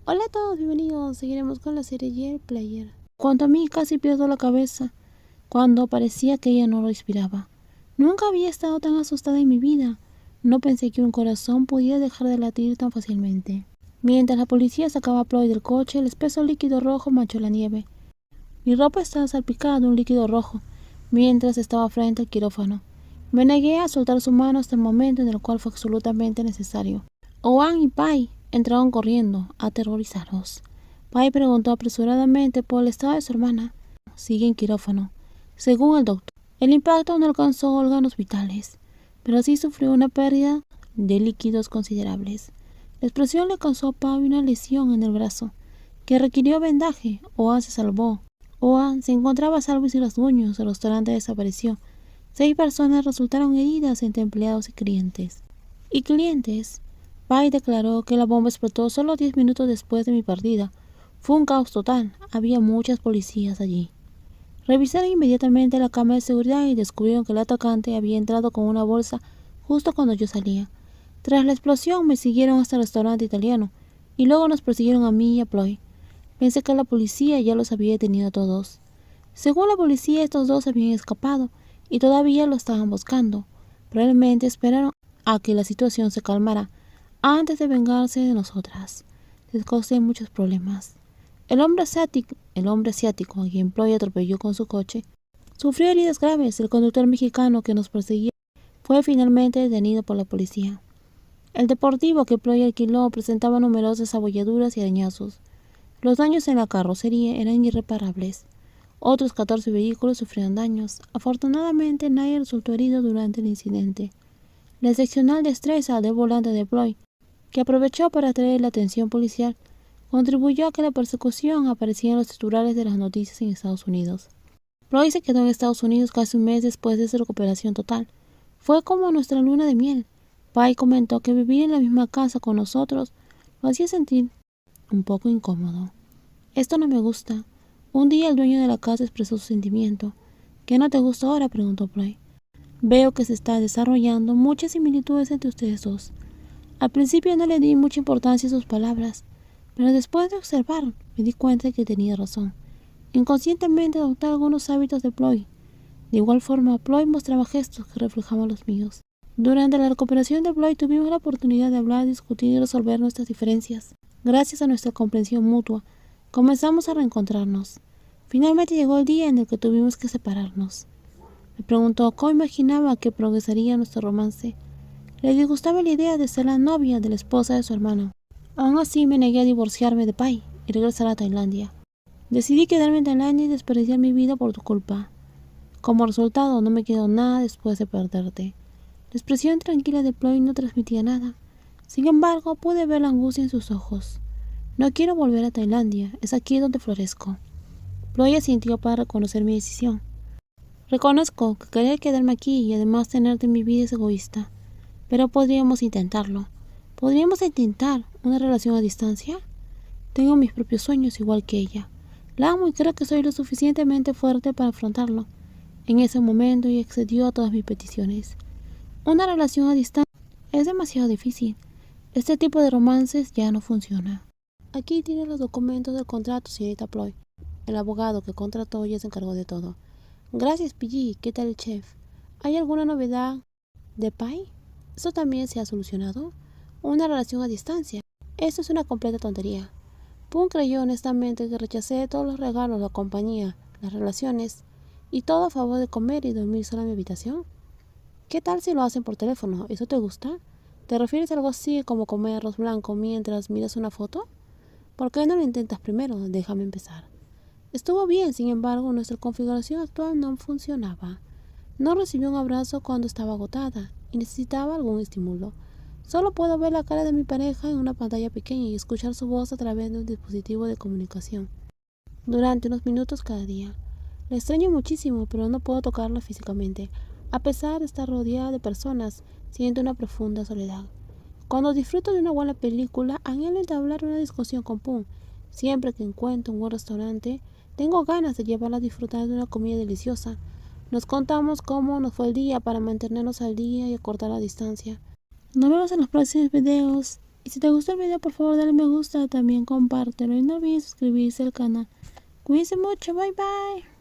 Hola a todos, bienvenidos. Seguiremos con la serie Year Player. Cuanto a mí, casi pierdo la cabeza cuando parecía que ella no lo inspiraba. Nunca había estado tan asustada en mi vida. No pensé que un corazón pudiera dejar de latir tan fácilmente. Mientras la policía sacaba a Ploy del coche, el espeso líquido rojo manchó la nieve. Mi ropa estaba salpicada de un líquido rojo, mientras estaba frente al quirófano. Me negué a soltar su mano hasta el momento en el cual fue absolutamente necesario. Owen y Pai entraron corriendo, aterrorizados. Pai preguntó apresuradamente por el estado de su hermana. Sigue en quirófano. Según el doctor, el impacto no alcanzó órganos vitales, pero sí sufrió una pérdida de líquidos considerables. La explosión le causó a Pai una lesión en el brazo, que requirió vendaje. Owen se salvó. Owen se encontraba a salvo y sin rasguños. El restaurante desapareció. 6 personas resultaron heridas entre empleados y clientes. Pai declaró que la bomba explotó solo 10 minutos después de mi partida. Fue un caos total. Había muchas policías allí. Revisaron inmediatamente la cámara de seguridad y descubrieron que el atacante había entrado con una bolsa justo cuando yo salía. Tras la explosión me siguieron hasta el restaurante italiano y luego nos persiguieron a mí y a Ploy. Pensé que la policía ya los había detenido a todos. Según la policía, estos dos habían escapado y todavía lo estaban buscando. Probablemente esperaron a que la situación se calmara antes de vengarse de nosotras. Les causé muchos problemas. El hombre asiático a quien Ploy atropelló con su coche, sufrió heridas graves. El conductor mexicano que nos perseguía fue finalmente detenido por la policía. El deportivo que Ploy alquiló presentaba numerosas abolladuras y arañazos. Los daños en la carrocería eran irreparables. Otros 14 vehículos sufrieron daños. Afortunadamente, nadie resultó herido durante el incidente. La excepcional destreza del volante de Ploy, que aprovechó para atraer la atención policial, contribuyó a que la persecución apareciera en los titulares de las noticias en Estados Unidos. Ploy se quedó en Estados Unidos casi un mes después de su recuperación total. Fue como nuestra luna de miel. Pai comentó que vivir en la misma casa con nosotros lo hacía sentir un poco incómodo. Esto no me gusta. Un día el dueño de la casa expresó su sentimiento. ¿Qué no te gusta ahora?, preguntó Ploy. Veo que se está desarrollando muchas similitudes entre ustedes dos. Al principio no le di mucha importancia a sus palabras, pero después de observar me di cuenta de que tenía razón. Inconscientemente adopté algunos hábitos de Ploy. De igual forma, Ploy mostraba gestos que reflejaban los míos. Durante la recuperación de Ploy tuvimos la oportunidad de hablar, discutir y resolver nuestras diferencias. Gracias a nuestra comprensión mutua, comenzamos a reencontrarnos. Finalmente llegó el día en el que tuvimos que separarnos. Me preguntó cómo imaginaba que progresaría nuestro romance. Le disgustaba la idea de ser la novia de la esposa de su hermano. Aún así me negué a divorciarme de Pai y regresar a Tailandia. Decidí quedarme en Tailandia y desperdiciar mi vida por tu culpa. Como resultado, no me quedó nada después de perderte. La expresión tranquila de Ploy no transmitía nada. Sin embargo, pude ver la angustia en sus ojos. No quiero volver a Tailandia, es aquí donde florezco. Ploy asintió para reconocer mi decisión. Reconozco que querer quedarme aquí y además tenerte en mi vida es egoísta, pero podríamos intentarlo. ¿Podríamos intentar una relación a distancia? Tengo mis propios sueños igual que ella. La amo y creo que soy lo suficientemente fuerte para afrontarlo. En ese momento ella accedió a todas mis peticiones. Una relación a distancia es demasiado difícil. Este tipo de romances ya no funciona. Aquí tiene los documentos del contrato, señorita Ploy. El abogado que contrató ya se encargó de todo. Gracias, PG. ¿Qué tal el chef? ¿Hay alguna novedad de Pai? ¿Eso también se ha solucionado? Una relación a distancia. Eso es una completa tontería. Pun creyó honestamente que rechacé todos los regalos, la compañía, las relaciones y todo a favor de comer y dormir sola en mi habitación. ¿Qué tal si lo hacen por teléfono? ¿Eso te gusta? ¿Te refieres a algo así como comer arroz blanco mientras miras una foto? ¿Por qué no lo intentas primero? Déjame empezar. Estuvo bien, sin embargo, nuestra configuración actual no funcionaba. No recibí un abrazo cuando estaba agotada y necesitaba algún estímulo. Solo puedo ver la cara de mi pareja en una pantalla pequeña y escuchar su voz a través de un dispositivo de comunicación durante unos minutos cada día. La extraño muchísimo, pero no puedo tocarla físicamente. A pesar de estar rodeada de personas, siento una profunda soledad. Cuando disfruto de una buena película, anhelo entablar una discusión con Pun. Siempre que encuentro un buen restaurante, tengo ganas de llevarla a disfrutar de una comida deliciosa. Nos contamos cómo nos fue el día para mantenernos al día y acortar la distancia. Nos vemos en los próximos videos Y si te gustó el video, por favor dale me gusta, también compártelo y no olvides suscribirse al canal. Cuídense mucho, bye bye.